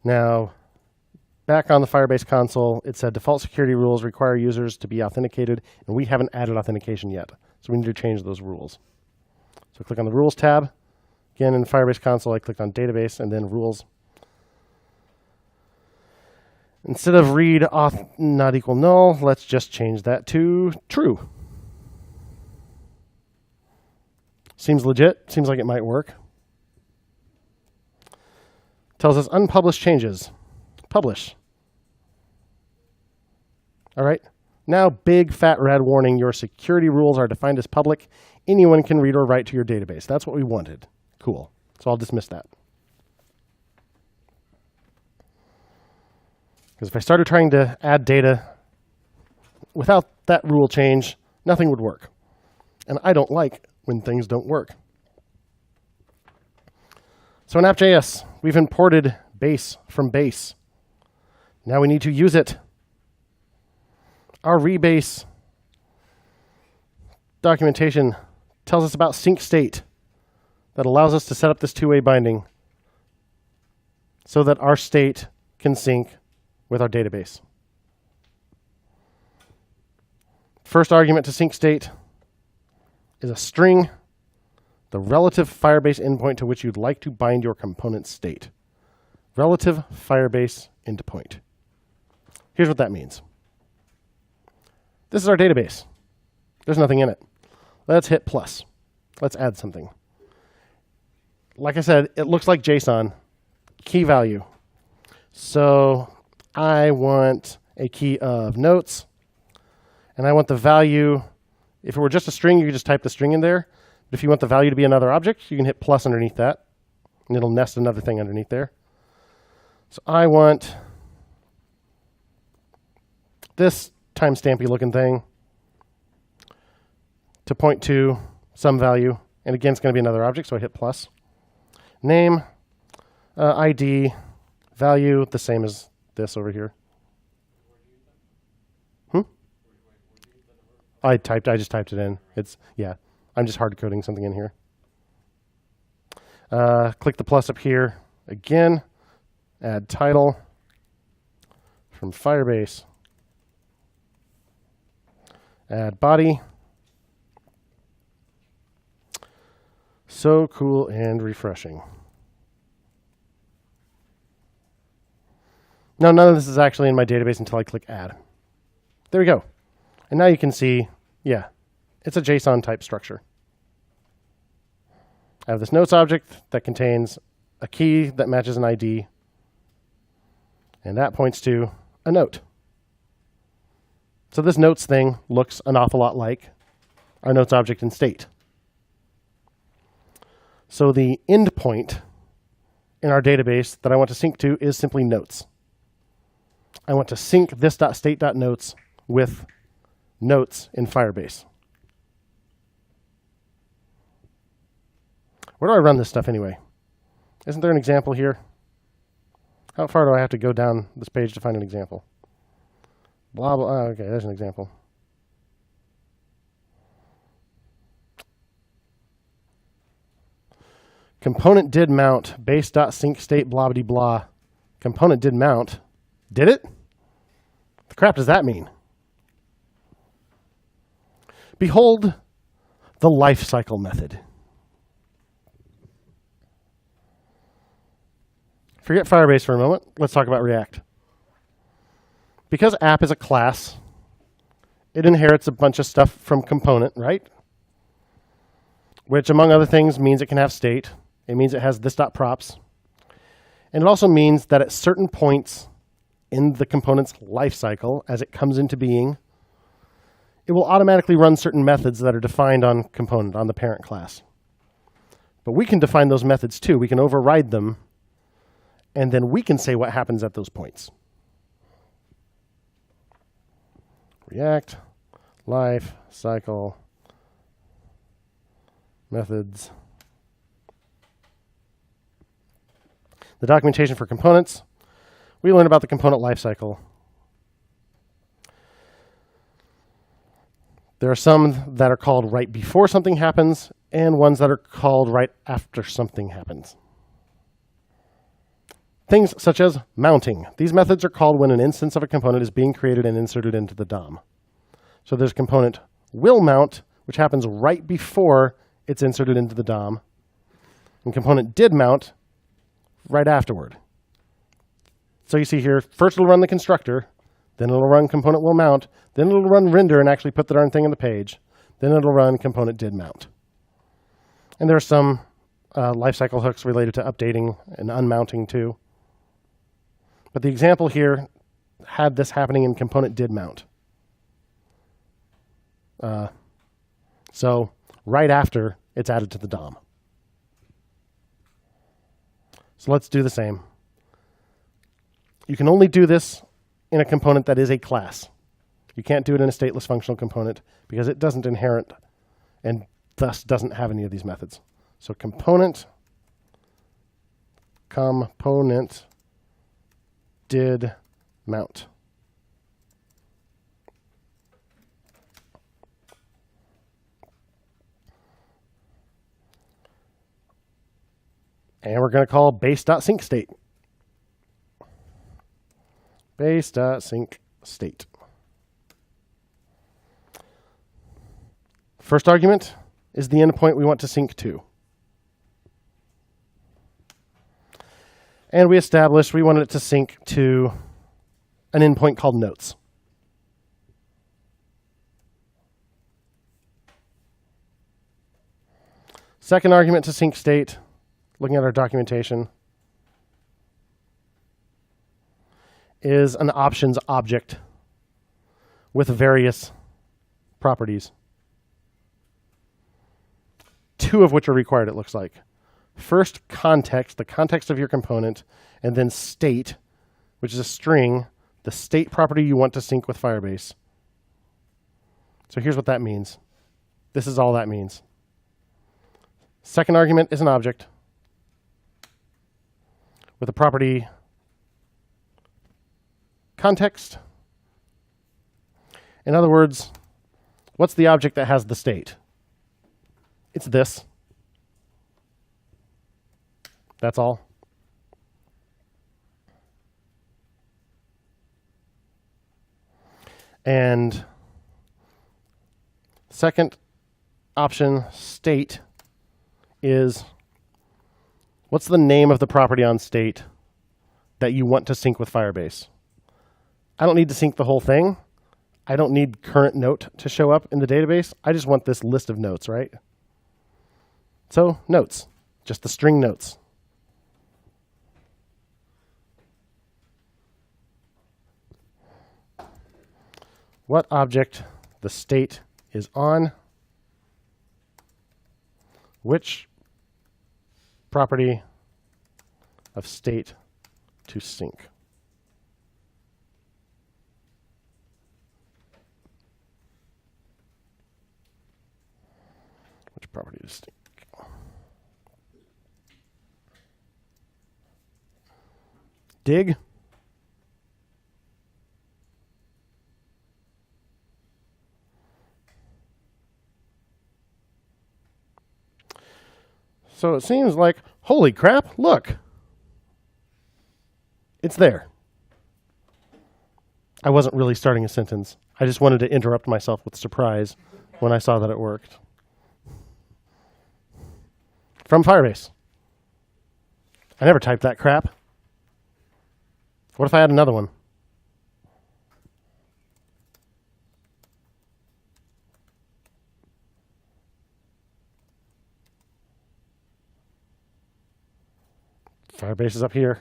Now, back on the Firebase console, it said default security rules require users to be authenticated, and we haven't added authentication yet. So we need to change those rules. So click on the Rules tab. Again, in the Firebase console, I click on Database and then Rules. Instead of read auth not equal null, let's just change that to true. Seems legit. Seems like it might work. Tells us unpublished changes. Publish. All right. Now, big fat red warning. Your security rules are defined as public. Anyone can read or write to your database. That's what we wanted. Cool. So I'll dismiss that. Because if I started trying to add data without that rule change, nothing would work. And I don't like when things don't work. So in app.js, we've imported base from base. Now we need to use it. Our rebase documentation tells us about sync state that allows us to set up this two-way binding so that our state can sync with our database. First argument to sync state is a string, the relative Firebase endpoint to which you'd like to bind your component state. Relative Firebase endpoint. Here's what that means. This is our database. There's nothing in it. Let's hit plus. Let's add something. Like I said, it looks like JSON. Key value. So I want a key of notes, and I want the value. If it were just a string, you could just type the string in there. But if you want the value to be another object, you can hit plus underneath that, and it'll nest another thing underneath there. So I want this timestampy looking thing to point to some value. And again, it's going to be another object, so I hit plus. Name, ID, value, the same as this over here. I just typed it in. Yeah, I'm just hard coding something in here. Click the plus up here. Again, add title from Firebase. Add body. So cool and refreshing. Now, none of this is actually in my database until I click add. There we go. And now you can see, yeah, it's a JSON type structure. I have this notes object that contains a key that matches an ID, and that points to a note. So this notes thing looks an awful lot like our notes object in state. So the endpoint in our database that I want to sync to is simply notes. I want to sync this.state.notes with notes in Firebase. Where do I run this stuff anyway? Isn't there an example here? How far do I have to go down this page to find an example? Blah, blah. Oh, okay, there's an example. Component did mount base.sync state blah blah blah. Component did mount. Did it? The crap does that mean? Behold the lifecycle method. Forget Firebase for a moment. Let's talk about React. Because app is a class, it inherits a bunch of stuff from component, right? Which, among other things, means it can have state. It means it has this.props. And it also means that at certain points in the component's lifecycle, as it comes into being, it will automatically run certain methods that are defined on component, on the parent class. But we can define those methods too. We can override them, and then we can say what happens at those points. React, life, cycle, methods. The documentation for components. We learn about the component lifecycle. There are some that are called right before something happens, and ones that are called right after something happens. Things such as mounting. These methods are called when an instance of a component is being created and inserted into the DOM. So there's component will mount, which happens right before it's inserted into the DOM, and component did mount right afterward. So you see here, first it'll run the constructor, then it'll run component will mount, then it'll run render and actually put the darn thing on the page, then it'll run component did mount. And there are some lifecycle hooks related to updating and unmounting too. But the example here had this happening in component did mount. So right after it's added to the DOM. So let's do the same. You can only do this in a component that is a class. You can't do it in a stateless functional component because it doesn't inherit and thus doesn't have any of these methods. So component did mount. And we're going to call base.syncState. Base.syncState. First argument is the endpoint we want to sync to. And we established we wanted it to sync to an endpoint called notes. Second argument to sync state, looking at our documentation, is an options object with various properties. 2 of which are required, it looks like. First, context, the context of your component, and then state, which is a string, the state property you want to sync with Firebase. So here's what that means. This is all that means. Second argument is an object with a property context. In other words, what's the object that has the state? It's this. That's all. And second option, state, is what's the name of the property on state that you want to sync with Firebase? I don't need to sync the whole thing. I don't need current note to show up in the database. I just want this list of notes, right? So notes, just the string notes. What object the state is on, which property of state to sync. Which property to sync. Dig. So it seems like, holy crap, look. It's there. I wasn't really starting a sentence. I just wanted to interrupt myself with surprise when I saw that it worked. From Firebase. I never typed that crap. What if I had another one? Firebase is up here.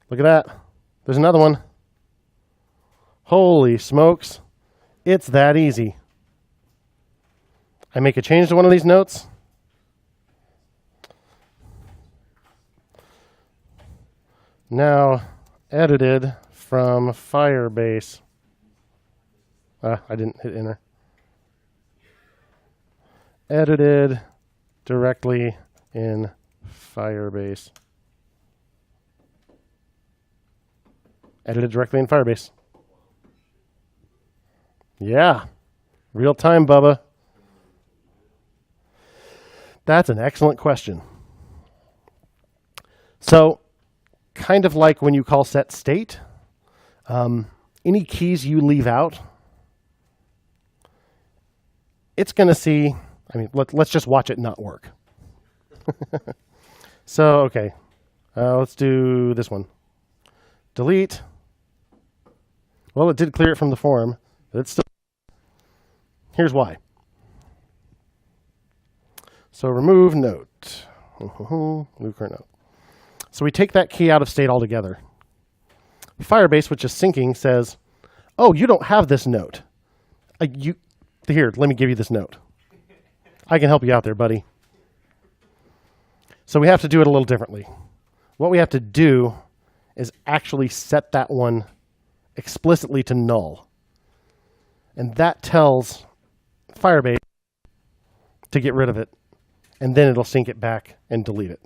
Look at that. There's another one. Holy smokes. It's that easy. I make a change to one of these notes. Now edited from Firebase. I didn't hit enter. Edited directly in Firebase. Edited directly in Firebase. Yeah. Real time, Bubba. That's an excellent question. So kind of like when you call set state, any keys you leave out, it's going to see, I mean, let's just watch it not work. So, okay, let's do this one. Delete. Well, it did clear it from the form, but it's still, here's why. So remove note. Remove current note. So we take that key out of state altogether. Firebase, which is syncing, says, oh, you don't have this note. Here, let me give you this note. I can help you out there, buddy. So we have to do it a little differently. What we have to do is actually set that one explicitly to null. And that tells Firebase to get rid of it, and then it'll sync it back and delete it.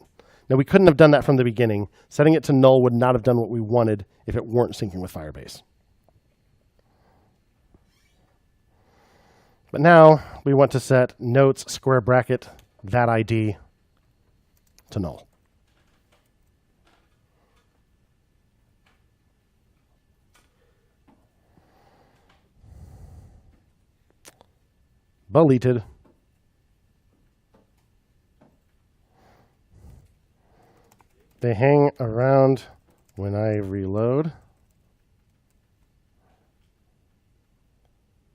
Now, we couldn't have done that from the beginning. Setting it to null would not have done what we wanted if it weren't syncing with Firebase. But now we want to set notes square bracket that ID to null. Deleted. They hang around when I reload.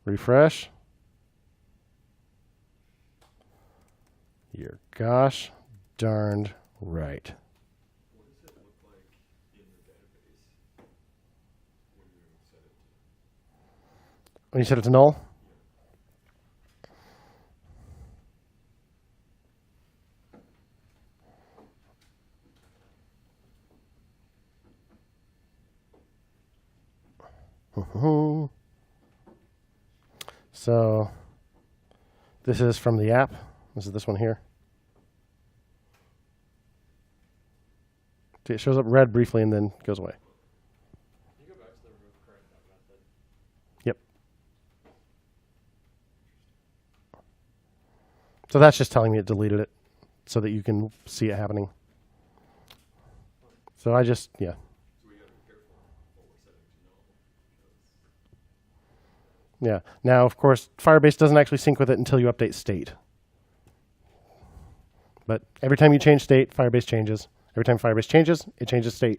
Refresh. You're gosh darned right. What does it look like in the database when you set it to? When you set it to null? So this is from the app. This is this one here. It shows up red briefly and then goes away. Can you go back to the remove current note method? Yep. So that's just telling me it deleted it so that you can see it happening. So I just, yeah. So we got to be careful what we're setting to null. Yeah. Now, of course, Firebase doesn't actually sync with it until you update state. But every time you change state, Firebase changes. Every time Firebase changes, it changes state.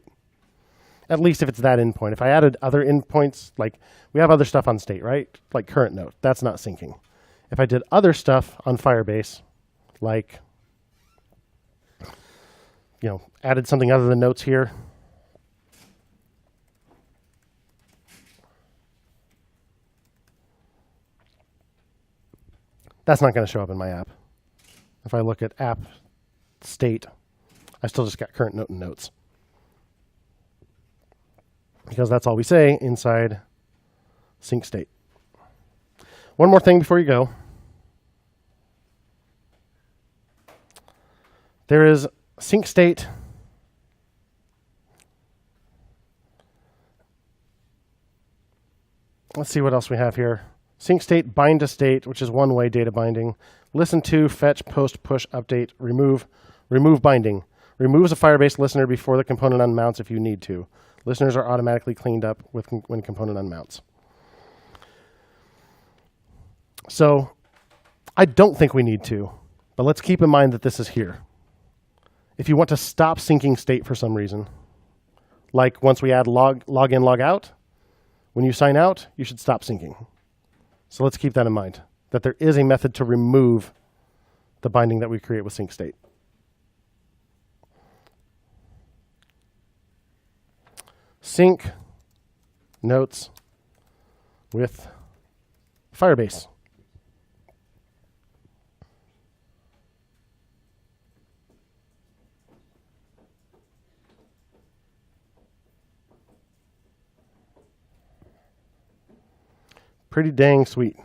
At least if it's that endpoint. If I added other endpoints, like we have other stuff on state, right? Like current note, that's not syncing. If I did other stuff on Firebase, like, you know, added something other than notes here, that's not going to show up in my app. If I look at app state, I still just got current note and notes. Because that's all we say inside sync state. One more thing before you go. There is sync state. Let's see what else we have here. Sync state, bind to state, which is one-way data binding. Listen to, fetch, post, push, update, remove binding. Removes a Firebase listener before the component unmounts if you need to. Listeners are automatically cleaned up when component unmounts. So I don't think we need to, but let's keep in mind that this is here. If you want to stop syncing state for some reason, like once we add log in, log out, when you sign out, you should stop syncing. So let's keep that in mind, that there is a method to remove the binding that we create with sync state. Sync notes with Firebase. Pretty dang sweet.